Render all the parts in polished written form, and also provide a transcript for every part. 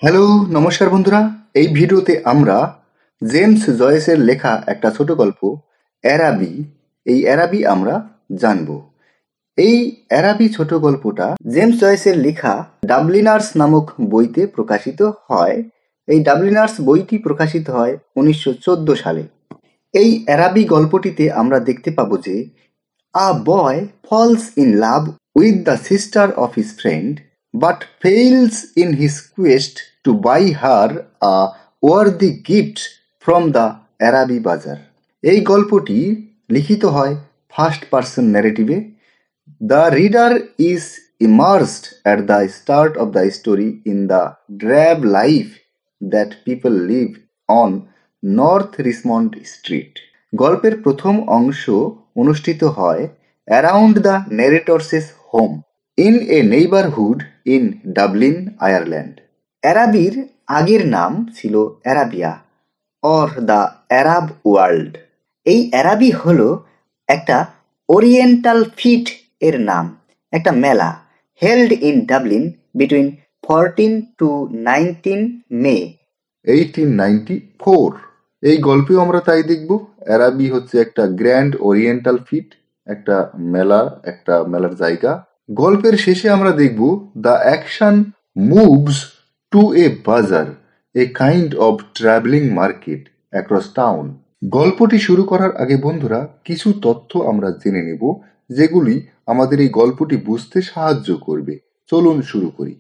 Hello, নমস্কার বন্ধুরা। এই ভিডিওতে আমরা জেমস জয়েসের লেখা একটা ছোট গল্প অ্যারাবি, এই অ্যারাবি আমরা জানব। এই অ্যারাবি ছোট গল্পটা জেমস জয়েসের লেখা ডাবলিনার্স নামক বইতে প্রকাশিত হয়। এই ডাবলিনার্স বইটি প্রকাশিত হয় 1914 সালে। এই অ্যারাবি গল্পটিতে আমরা দেখতে পাবো যে a boy falls in love with the sister of his friend but fails in his quest to buy her a worthy gift from the Arabi Bazaar. এই গল্পটি লিখিত হয় ফার্স্ট পারসন ন্যারেটিভে। The reader is immersed at the start of the story in the drab life that people live on North Richmond Street. গল্পের প্রথম অংশ অনুষ্ঠিত হয় around the narrator's home in a neighbourhood in Dublin, Ireland. অ্যারাবির আগের নাম ছিল Arabia or the Arab world. এই অ্যারাবি হলো একটা ওরিয়েন্টাল ফিট এর নাম, একটা মেলা held in Dublin between 14 to 19 মে 1894। এই গল্পেও আমরা তাই দেখব। অ্যারাবি হচ্ছে একটা গ্র্যান্ড ওরিয়েন্টাল ফিট, একটা মেলার জায়গা। গল্পের শেষে আমরা দেখব দ্য অ্যাকশন মুভস টু এ বাজার, a kind of travelling market across town. গল্পটি শুরু করার আগে বন্ধুরা কিছু তথ্য আমরা জেনে নেব যেগুলি আমাদের এই গল্পটি বুঝতে সাহায্য করবে। চলুন শুরু করি।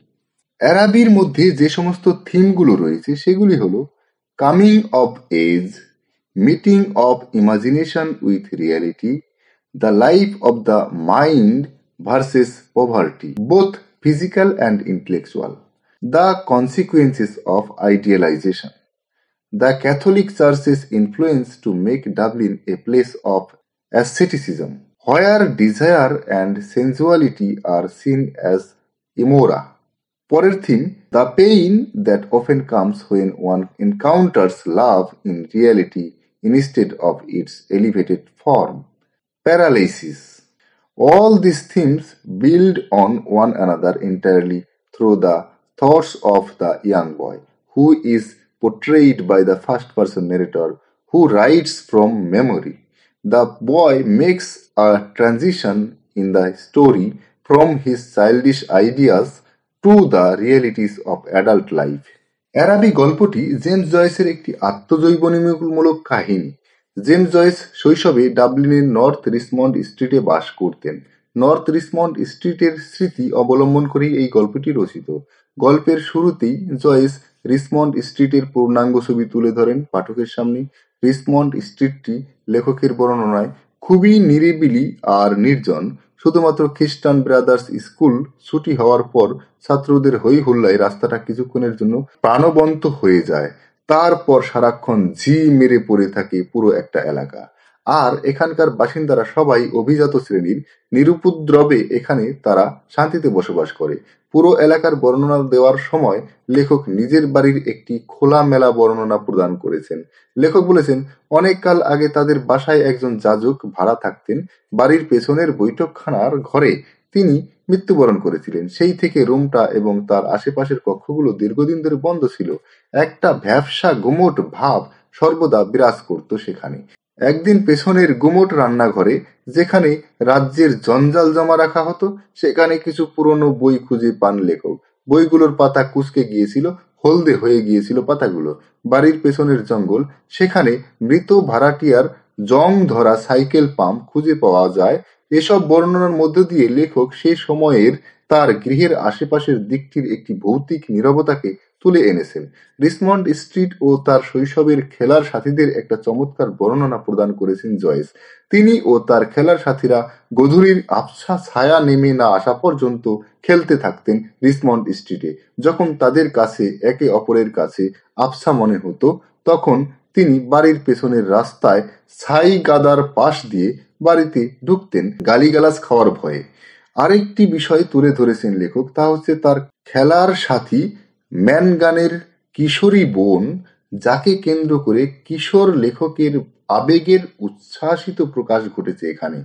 অ্যারাবির মধ্যে যে সমস্ত থিমগুলো রয়েছে সেগুলি হলো coming of age, meeting of imagination with reality, the life of the mind versus poverty, both physical and intellectual, the consequences of idealization, the Catholic Church's influence to make Dublin a place of asceticism, where desire and sensuality are seen as immoral. পরের theme, the pain that often comes when one encounters love in reality instead of its elevated form. Paralysis. All these themes build on one another entirely through the thoughts of the young boy, who is portrayed by the first person narrator who writes from memory. The boy makes a transition in the story from his childish ideas to the realities of adult life. অ্যারাবি গল্পটি James জয়েসের একটি আত্মজৈবনীমূলক কাহিনী। James Joyce শৈশবে ডাবলিনের north Richmond স্ট্রিটে বাস করতেন। North Richmond স্ট্রিটের স্মৃতি অবলম্বন করেই এই গল্পটি রচিত। গল্পের শুরুতেই জয়েস রিচমন্ড স্ট্রিটের পূর্ণাঙ্গ ছবি তুলে ধরেন পাঠকের সামনে। রিচমন্ড স্ট্রিটটি লেখকের বর্ণনায় খুবই নিরিবিলি আর নির্জন। শুধুমাত্র খ্রিস্টান ব্রাদার্স স্কুল ছুটি হওয়ার পর ছাত্রদের হই হুল্লায় রাস্তাটা কিছুক্ষণের জন্য প্রাণবন্ত হয়ে যায়। তারপর সারাক্ষণ ঝি মেরে পড়ে থাকে পুরো একটা এলাকা। আর এখানকার বাসিন্দারা সবাই অভিজাত শ্রেণীর, নিরুপদ্রবে এখানে তারা শান্তিতে বসবাস করে। পুরো এলাকার বর্ণনা দেওয়ার সময় লেখক নিজের বাড়ির একটি খোলামেলা বর্ণনা প্রদান করেছেন। লেখক বলেছেন, অনেক কাল আগে তাদের বাসায় একজন যাজক ভাড়া থাকতেন। বাড়ির পেছনের বৈঠকখানার ঘরে তিনি মৃত্যুবরণ করেছিলেন। সেই থেকে রুমটা এবং তার আশেপাশের কক্ষগুলো দীর্ঘদিন ধরে বন্ধ ছিল। একটা ভ্যাপসা গুমোট ভাব সর্বদা বিরাজ করত সেখানে। একদিন পেছনের গুমোট রান্নাঘরে, যেখানে রাজ্যের জঞ্জাল জমা রাখা হতো, সেখানে কিছু পুরনো বই খুঁজে পান লেখক। বইগুলোর পাতা কুঁচকে গিয়েছিল, হলদে হয়ে গিয়েছিল পাতাগুলো। বাড়ির পেছনের জঙ্গল, সেখানে মৃত ভাড়াটিয়ার জং ধরা সাইকেল পাম্প খুঁজে পাওয়া যায়। এসব বর্ণনার মধ্য দিয়ে লেখক সে সময়ের তার গৃহের আশেপাশের দিকটির একটি ভৌতিক নীরবতাকে তুলে এনেছেন। রিচমন্ড স্ট্রিট ও তার শৈশবের খেলার সাথীদের একটা চমৎকার বর্ণনা প্রদান করেছেন জয়েস। তিনি ও তার খেলার সাথীরা গোধূলির আবছা ছায়া নেমে না আসা পর্যন্ত খেলতে থাকতেন রিচমন্ড স্ট্রিটে। যখন তাদের কাছে একে অপরের কাছে আবছা মনে হতো, তখন তিনি বাড়ির পেছনের রাস্তায় ছাই গাদার পাশ দিয়ে বাড়িতে ঢুকতেন গালিগালাজ খাওয়ার ভয়ে। আরেকটি বিষয় তুলে ধরেছেন লেখক, তা হচ্ছে তার খেলার সাথী ম্যানগানের কিশোরী বোন, যাকে কেন্দ্র করে কিশোর লেখকের আবেগের উচ্ছ্বাসিত প্রকাশ ঘটেছে এখানে।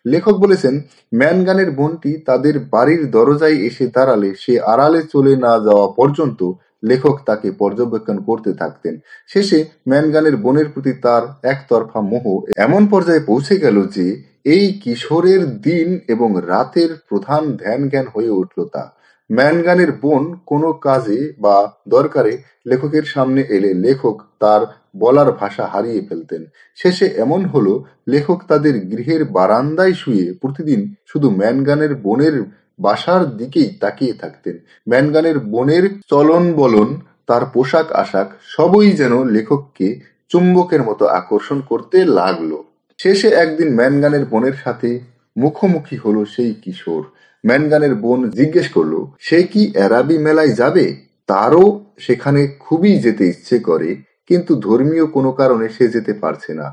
লেখক বলেছেন, ম্যানগানের বোনটি তাদের বাড়ির দরজায় এসে দাঁড়ালে সে আড়ালে চলে না যাওয়া পর্যন্ত লেখক তাকে পর্যবেক্ষণ করতে থাকতেন। শেষে ম্যানগানের বোনের প্রতি তার একতরফা মোহ এমন পর্যায়ে পৌঁছে গেল যে এই কিশোরের দিন এবং রাতের প্রধান ধ্যান জ্ঞান হয়ে উঠল তা। ম্যানগানের বোন কোনো কাজে বা দরকারে লেখকের সামনে এলে লেখক তার বলার ভাষা হারিয়ে ফেলতেন। শেষে এমন হলো, লেখক তাদের গৃহের বারান্দায় শুয়ে প্রতিদিন শুধু ম্যানগানের বোনের বাসার দিকেই তাকিয়ে থাকতেন। ম্যানগানের বোনের চলন বলন, তার পোশাক আশাক সবই যেন লেখককে চুম্বকের মতো আকর্ষণ করতে লাগলো। শেষে একদিন ম্যানগানের বোনের সাথে মুখোমুখি হলো সেই কিশোর। ম্যানগানের বোন জিজ্ঞেস করলো, সে কি অ্যারাবি মেলায় যাবে? তারও সেখানে খুবই যেতে ইচ্ছে করে, কিন্তু ধর্মীয় কোনো কারণে সে যেতে পারছে না।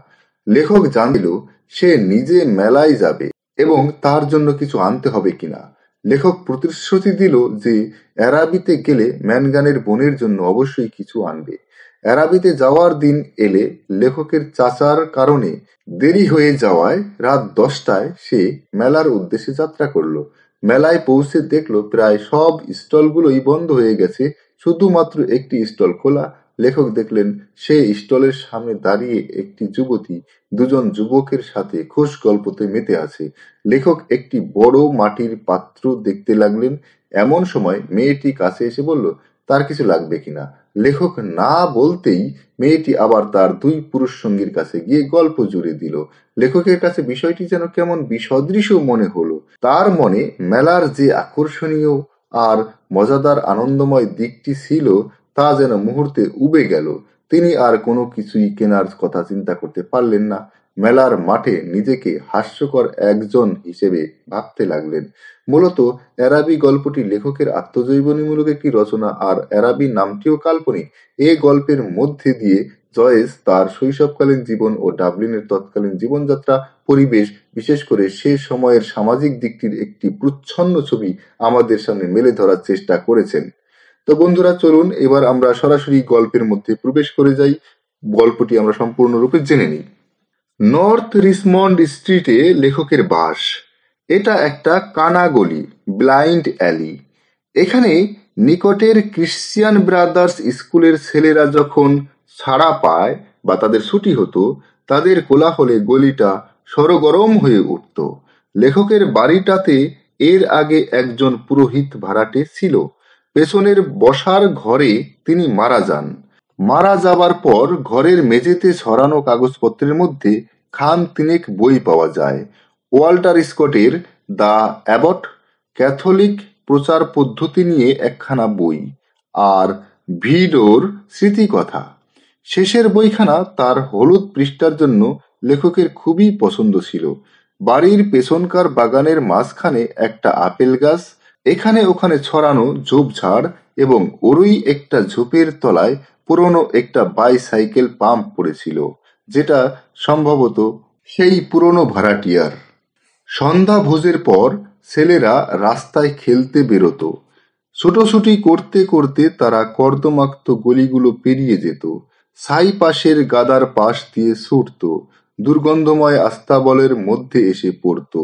লেখক জানিল সে নিজে মেলায় যাবে এবং তার জন্য কিছু আনতে হবে কিনা। লেখক প্রতিশ্রুতি দিল যে অ্যারাবিতে গেলে ম্যানগানের বোনের জন্য অবশ্যই কিছু আনবে। অ্যারাবিতে যাওয়ার দিন এলে লেখকের চাচার কারণে দেরি হয়ে যাওয়ায় রাত 10টায় সে মেলার উদ্দেশ্যে যাত্রা করল। মেলায় পৌঁছে দেখল প্রায় সব স্টলগুলোই বন্ধ হয়ে গেছে, শুধুমাত্র একটি স্টল খোলা। লেখক দেখলেন সে স্টলের সামনে দাঁড়িয়ে একটি যুবতী দুজন যুবকের সাথে খোশ গল্পতে মেতে আছে। লেখক একটি বড় মাটির পাত্র দেখতে লাগলেন। এমন সময় মেয়েটি কাছে এসে বলল, তার কিছু লাগবে কিনা। লেখক না বলতেই মেয়েটি আবার তার দুই পুরুষ সঙ্গীর কাছে গিয়ে গল্প জুড়ে দিল। লেখকের কাছে বিষয়টি যেন কেমন বিসদৃশ মনে হলো। তার মনে মেলার যে আকর্ষণীয় আর মজাদার আনন্দময় দিকটি ছিল তা যেন মুহূর্তে উবে গেল। তিনি আর কোনো কিছুই কেনার কথা চিন্তা করতে পারলেন না। মেলার মাঠে নিজেকে হাস্যকর একজন হিসেবে ভাবতে লাগলেন। মূলত অ্যারাবি গল্পটি লেখকের আত্মজীবনীমূলক একটি রচনা, আর অ্যারাবি নামটিও কাল্পনিক। এ গল্পের মধ্যে দিয়ে জয়েস তার শৈশবকালীন জীবন ও ডাবলিনের তৎকালীন জীবনযাত্রা, পরিবেশ, বিশেষ করে সে সময়ের সামাজিক দিকটির একটি প্রচ্ছন্ন ছবি আমাদের সামনে মেলে ধরার চেষ্টা করেছেন। তো বন্ধুরা, চলুন এবার আমরা সরাসরি গল্পের মধ্যে প্রবেশ করে যাই। গল্পটি আমরা সম্পূর্ণরূপে জেনে নিই। নর্থ রিসমন্ড স্ট্রিটে লেখকের বাস। এটা একটা কানা গলি, ব্লাইন্ড অ্যালি। এখানে নিকটের ক্রিশ্চিয়ান ব্রাদার্স স্কুলের ছেলেরা যখন ছাড়া পায় বা তাদের ছুটি হতো, তাদের কোলাহলে গলিটা সরগরম হয়ে উঠত। লেখকের বাড়িটাতে এর আগে একজন পুরোহিত ভাড়াটে ছিল। পেছনের বসার ঘরে তিনি মারা যান। মারা যাবার পর ঘরের মেঝেতে ছড়ানো কাগজপত্রের মধ্যে খান তিনেক বই পাওয়া যায়। ওয়াল্টার স্কটের দ্য অ্যাবট ক্যাথলিক প্রচার পদ্ধতি নিয়ে একখানা বই, আর ভিডোর স্মৃতিকথা। শেষের বইখানা তার হলুদ পৃষ্ঠার জন্য লেখকের খুবই পছন্দ ছিল। বাড়ির পেছনকার বাগানের মাঝখানে একটা আপেল গাছ, এখানে ওখানে ছড়ানো ঝোপঝাড়, এবং ওরই একটা ঝোপের তলায় পুরনো একটা বাইসাইকেল পাম্প পড়েছিল, যেটা সম্ভবত সেই পুরনো ভাড়াটিয়ার। সন্ধ্যা ভোজের পর ছেলেরা রাস্তায় খেলতে বেরোতো। ছোটাছুটি করতে করতে তারা কর্দমাক্ত গলিগুলো পেরিয়ে যেত, ছাই পাশের গাদার পাশ দিয়ে ছুটত, দুর্গন্ধময় আস্তাবলের মধ্যে এসে পড়ত।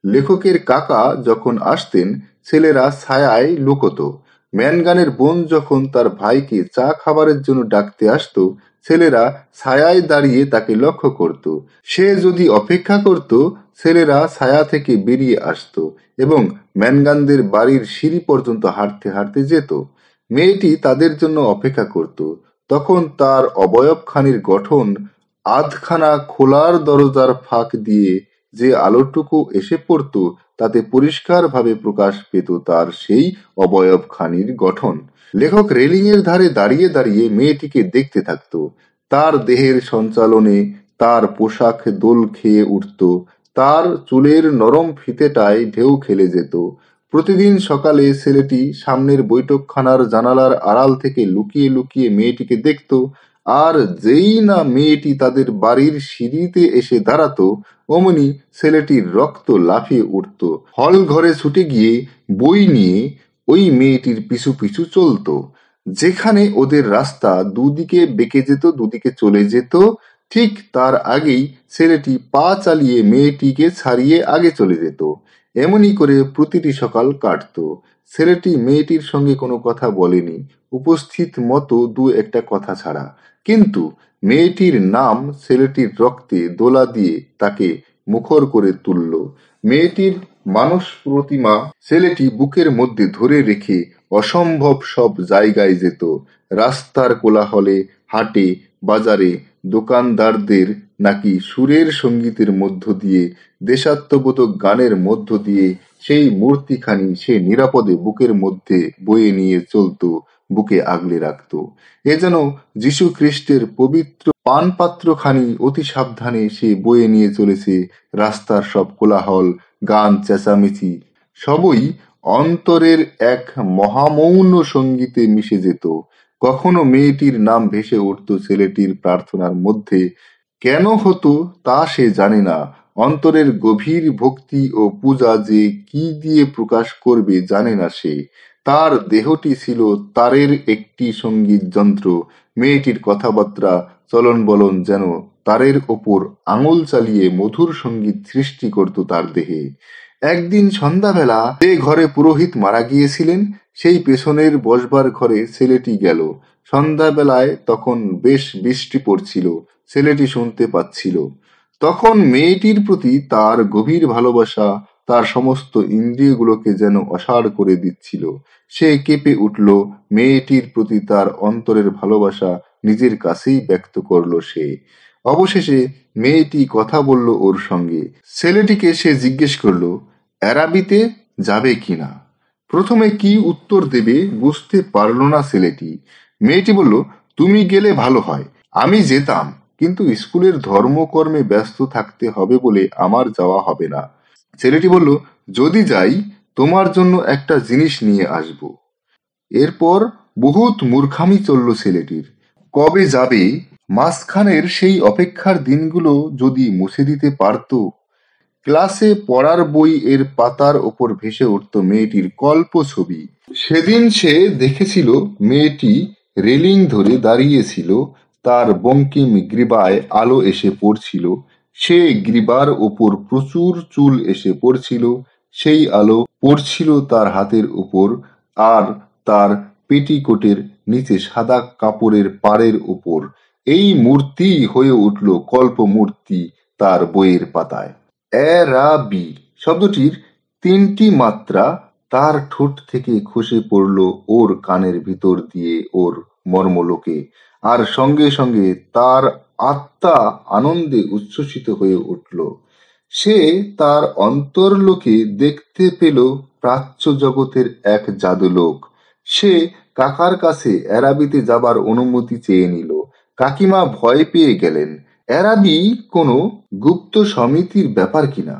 লেখকের কাকা যখন আসতেন, ছেলেরা ছায়ায় লুকোতো। ম্যানগানের বোন যখন তার ভাইকে চা খাবারের জন্য ডাকতে আসতো, ছেলেরা ছায়ায় দাঁড়িয়ে তাকে লক্ষ্য করত। সে যদি অপেক্ষা করত, ছেলেরা ছায়া থেকে বেরিয়ে আসতো এবং ম্যানগানদের বাড়ির সিঁড়ি পর্যন্ত হাঁটতে হাঁটতে যেত। মেয়েটি তাদের জন্য অপেক্ষা করত। তখন তার অবয়বখানির গঠন আধখানা খোলার দরজার ফাঁক দিয়ে যে আলোটুকু এসে পড়ত, তাতে পরিষ্কারভাবে প্রকাশ পেত তার সেই অবয়বখানির গঠন। লেখক রেলিংয়ের ধারে দাঁড়িয়ে দাঁড়িয়ে মেয়েটিকে দেখতে থাকত। তার দেহের সঞ্চালনে তার পোশাক দোল খেয়ে উঠত, তার চুলের নরম ফিতেটায় ঢেউ খেলে যেত। প্রতিদিন সকালে ছেলেটি সামনের বৈঠকখানার জানালার আড়াল থেকে লুকিয়ে লুকিয়ে মেয়েটিকে দেখত, আর যেই না মেয়েটি তাদের বাড়ির সিঁড়িতে এসে দাঁড়াতো, অমনি ছেলেটির রক্ত লাফিয়ে উঠত। হল ঘরে ছুটে গিয়ে বই নিয়ে ওই মেয়েটির পিছু পিছু চলত। যেখানে ওদের রাস্তা দুদিকে বেঁকে যেত, দুদিকে চলে যেত, ঠিক তার আগেই ছেলেটি পা চালিয়ে মেয়েটিকে ছাড়িয়ে আগে চলে যেত। এমনি করে প্রতিটি সকাল কাটত। ছেলেটি মেয়েটির সঙ্গে কোনো কথা বলেনি, উপস্থিত মতো দু একটা কথা ছাড়া। কিন্তু মেয়েটির নাম ছেলেটির রক্তে দোলা দিয়ে তাকে মুখর করে তুলল। মেয়েটির মানস প্রতিমা ছেলেটি বুকের মধ্যে ধরে রেখে অসম্ভব সব জায়গায় যেত। রাস্তার কোলাহলে, হাটে, বাজারে, দোকানদারদের নাকি সুরের সঙ্গীতের মধ্য দিয়ে, দেশাত্মবোধক গানের মধ্য দিয়ে সেই মূর্তিখানি সে নিরাপদে বুকের মধ্যে বয়ে নিয়ে চলত, বুকে আগলে রাখত। এ যেন যীশু খ্রিস্টের পবিত্র পানপাত্রখানি অতি সাবধানে সে বয়ে নিয়ে চলেছে। রাস্তার সব কোলাহল, গান, চেঁচামেচি সবই অন্তরের এক মহামৌন সঙ্গীতে মিশে যেত। কখনো মেয়েটির নাম ভেসে উঠত ছেলেটির প্রার্থনার মধ্যে। কেন হতো তা সে জানে না। অন্তরের গভীর ভক্তি ও পূজা যে কি দিয়ে প্রকাশ করবে জানে না সে। তার দেহটি ছিল তারের একটি সঙ্গীত যন্ত্র। মেয়েটির কথাবার্তা, চলন বলন যেন তারের ওপর আঙুল চালিয়ে মধুর সঙ্গীত সৃষ্টি করত তার দেহে। একদিন সন্ধ্যাবেলা যে ঘরে পুরোহিত মারা গিয়েছিলেন সেই পেছনের বসবার ঘরে ছেলেটি গেল। সন্ধ্যাবেলায় তখন বেশ বৃষ্টি পড়ছিল, ছেলেটি শুনতে পাচ্ছিল। তখন মেয়েটির প্রতি তার গভীর ভালোবাসা তার সমস্ত ইন্দ্রিয়গুলোকে যেন অসাড় করে দিচ্ছিল। সে কেঁপে উঠল। মেয়েটির প্রতি তার অন্তরের ভালোবাসা নিজের কাছেই ব্যক্ত করল সে। অবশেষে মেয়েটি কথা বলল ওর সঙ্গে। ছেলেটিকে সে জিজ্ঞেস করল অ্যারাবিতে যাবে কিনা। প্রথমে কি উত্তর দেবে বুঝতে পারল না ছেলেটি। মেয়েটি বলল, তুমি গেলে ভালো হয়, আমি যেতাম, কিন্তু স্কুলের ধর্মকর্মে ব্যস্ত থাকতে হবে বলে আমার যাওয়া হবে না। ছেলেটি বলল, যদি যাই তোমার জন্য একটা জিনিস নিয়ে আসব। এরপর বহুত মূর্খামি চলল ছেলেটির। কবে যাবে, মাঝখানের সেই অপেক্ষার দিনগুলো যদি মুছে দিতে পারত। ক্লাসে পড়ার বই এর পাতার ওপর ভেসে উঠত মেয়েটির কল্প ছবি। সেদিন সে দেখেছিল মেয়েটি রেলিং ধরে দাঁড়িয়েছিল, তার বঙ্কিম গ্রীবায় আলো এসে পড়ছিল। সে গ্রীবার ওপর প্রচুর চুল এসে পড়ছিল। সেই আলো পড়ছিল তার হাতের উপর আর তার পেটিকোটের নিচে সাদা কাপড়ের পাড়ের উপর। এই মূর্তি হয়ে উঠল কল্পমূর্তি তার বইয়ের পাতায়। অ্যারাবি শব্দটির তিনটি মাত্রা তার ঠোঁট থেকে খসে পড়ল ওর কানের ভিতর দিয়ে ওর মর্মলোকে। আর সঙ্গে সঙ্গে তার আত্মা আনন্দে উচ্ছ্বসিত হয়ে উঠল। সে তার অন্তর্লোকে দেখতে পেল প্রাচ্য জগতের এক জাদুলোক। সে কাকার কাছে অ্যারাবিতে যাবার অনুমতি চেয়ে নিল। কাকিমা ভয় পেয়ে গেলেন। অ্যারাবি কোনো গুপ্ত সমিতির ব্যাপার কিনা,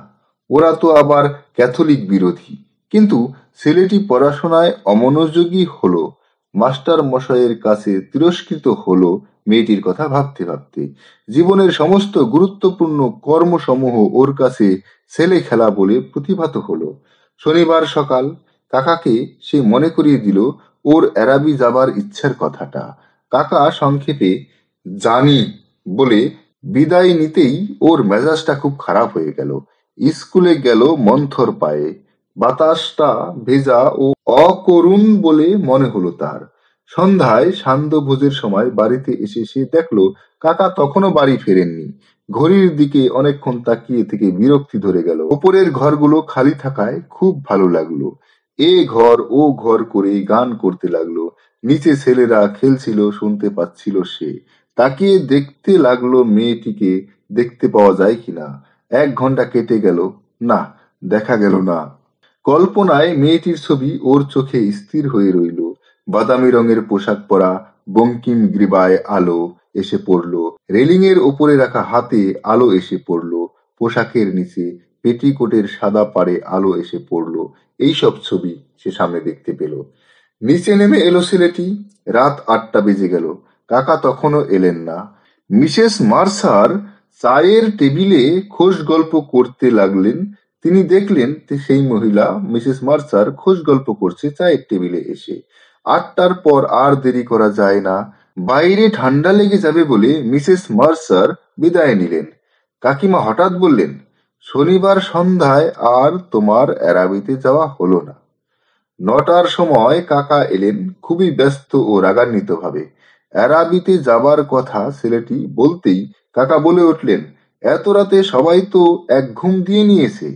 ওরা তো আবার ক্যাথলিক বিরোধী। কিন্তু ছেলেটি পড়াশোনায় অমনোযোগী হলো, মাস্টার মশাইয়ের কাছে তিরস্কৃত হলো। মেয়েটির কথা ভাবতে ভাবতে জীবনের সমস্ত গুরুত্বপূর্ণ কর্মসমূহ ওর কাছে ছেলে খেলা বলে প্রতিভাত হলো। শনিবার সকাল কাকাকে সে মনে করিয়ে দিল ওর অ্যারাবি যাবার ইচ্ছার কথাটা। কাকা সংক্ষেপে জানি বলে বিদায় নিতেই ওর মেজাজটা খুব খারাপ হয়ে গেল। স্কুলে গেল মন্থর পায়ে। বাতাসটা ভেজা ও অকরুণ বলে মনে হলো তার। সন্ধ্যায় সান্ধ্যভোজের সময় বাড়িতে এসে সে দেখল কাকা তখনও বাড়ি ফেরেননি। ঘড়ির দিকে অনেকক্ষণ তাকিয়ে থেকে বিরক্তি ধরে গেল। ওপরের ঘরগুলো খালি থাকায় খুব ভালো লাগলো। এ ঘর ও ঘর করে গান করতে লাগলো। নিচে ছেলেরা খেলছিল, শুনতে পাচ্ছিল সে। তাকিয়ে দেখতে লাগলো মেয়েটিকে দেখতে পাওয়া যায় কিনা। 1 ঘন্টা কেটে গেল, না, দেখা গেল না। কল্পনায় মেয়েটির ছবি ওর চোখে স্থির হয়ে রইল। বাদামি রঙের পোশাক পরা, বঙ্কিম গ্রীবায় আলো এসে পড়ল। রেলিংয়ের ওপরে রাখা হাতে আলো এসে পড়ল। পোশাকের নিচে পেটিকোটের সাদা পাড়ে আলো এসে পড়ল। এইসব ছবি সে সামনে দেখতে পেল। নিচে নেমে এলো ছেলেটি। রাত 8টা বেজে গেল। কাকা তখনও এলেন না। মিসেস মার্সার চায়ের টেবিলে খোশ গল্প করতে লাগলেন। তিনি দেখলেন সেই মহিলা মিসেস মার্সার খোশ গল্প করছে চায়ের টেবিলে এসে। 8টার পর আর দেরি করা যায় না। বাইরে ঠান্ডা লেগে যাবে বলে মিসেস মার্সার বিদায় নিলেন। কাকিমা হঠাৎ বললেন, শনিবার সন্ধ্যায় আর তোমার অ্যারাবিতে যাওয়া হলো না। ৯টার সময় কাকা এলেন খুবই ব্যস্ত ও রাগান্বিত ভাবে। অ্যারাবিতে যাবার কথা ছেলেটি বলতেই কাকা বলে উঠলেন, এত রাতে সবাই তো এক ঘুম দিয়ে নিয়েছে।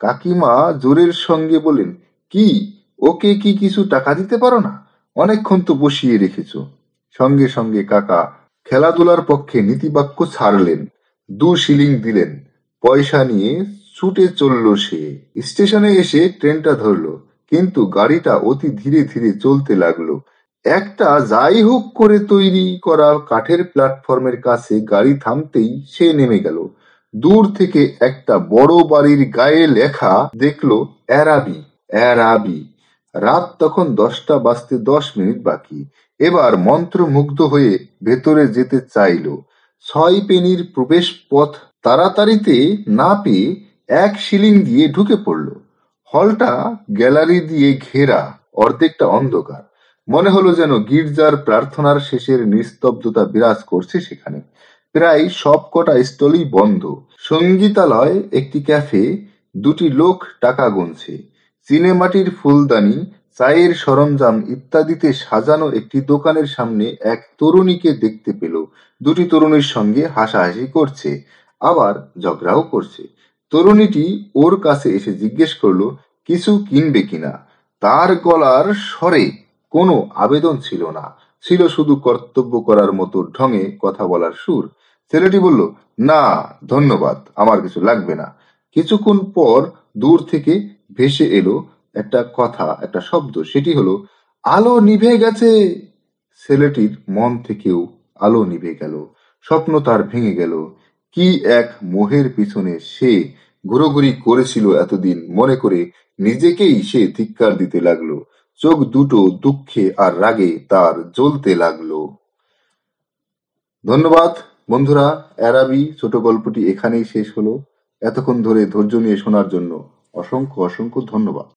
কাকিমা জোরের সঙ্গে বলেন, কি, ওকে কি কিছু টাকা দিতে পারো না? অনেকক্ষণ তো বসিয়ে রেখেছ। সঙ্গে সঙ্গে কাকা খেলাধুলার পক্ষে নীতিবাক্য ছাড়লেন, 2 শিলিং দিলেন। পয়সা নিয়ে ছুটে চলল সে। স্টেশনে এসে ট্রেনটা ধরল, কিন্তু গাড়িটা অতি ধীরে ধীরে চলতে লাগলো। একটা যাই হোক করে তৈরি করা কাঠের প্ল্যাটফর্মের কাছে গাড়ি থামতেই সে নেমে গেল। দূর থেকে একটা বড় বাড়ির গায়ে লেখা দেখলো অ্যারাবি। অ্যারাবি। রাত তখন 10টা বাজতে 10 মিনিট বাকি। এবার মন্ত্রমুগ্ধ হয়ে ভেতরে যেতে চাইল। 6 পেনির প্রবেশ পথ তাড়াতাড়িতে না পেয়ে 1 শিলিং দিয়ে ঢুকে পড়ল। হলটা গ্যালারি দিয়ে ঘেরা, অর্ধেকটা অন্ধকার। মনে হলো যেন গির্জার প্রার্থনার শেষের নিস্তব্ধতা বিরাজ করছে সেখানে। প্রায় সব কটা স্টলই বন্ধ। সঙ্গীতালয়, একটি ক্যাফে, 2টি লোক টাকা গুনছে। চীনেমাটির ফুলদানি, চায়ের সরঞ্জাম ইত্যাদিতে সাজানো একটি দোকানের সামনে এক তরুণীকে দেখতে পেল। 2টি তরুণীর সঙ্গে হাসাহাসি করছে, আবার ঝগড়াও করছে। তরুণীটি ওর কাছে এসে জিজ্ঞেস করলো কিছু কিনবে কিনা। তার গলার স্বরে কোনো আবেদন ছিল না, ছিল শুধু কর্তব্য করার মতো ঢঙে কথা বলার সুর। ছেলেটি বলল, না ধন্যবাদ, আমার কিছু লাগবে না। কিছুক্ষণ পর দূর থেকে ভেসে এলো একটা কথা, একটা শব্দ। সেটি হলো, আলো নিভে গেছে। ছেলেটির মন থেকেও আলো নিভে গেল। স্বপ্ন তার ভেঙে গেল। কি এক মোহের পিছনে সে ঘোরাঘুরি করেছিল এতদিন, মনে করে নিজেকেই সে ধিক্কার দিতে লাগলো। চোখ দুটো দুঃখে আর রাগে তার জ্বলতে লাগলো। ধন্যবাদ বন্ধুরা। অ্যারাবি ছোট গল্পটি এখানেই শেষ হলো। এতক্ষণ ধরে ধৈর্য নিয়ে শোনার জন্য অসংখ্য অসংখ্য ধন্যবাদ।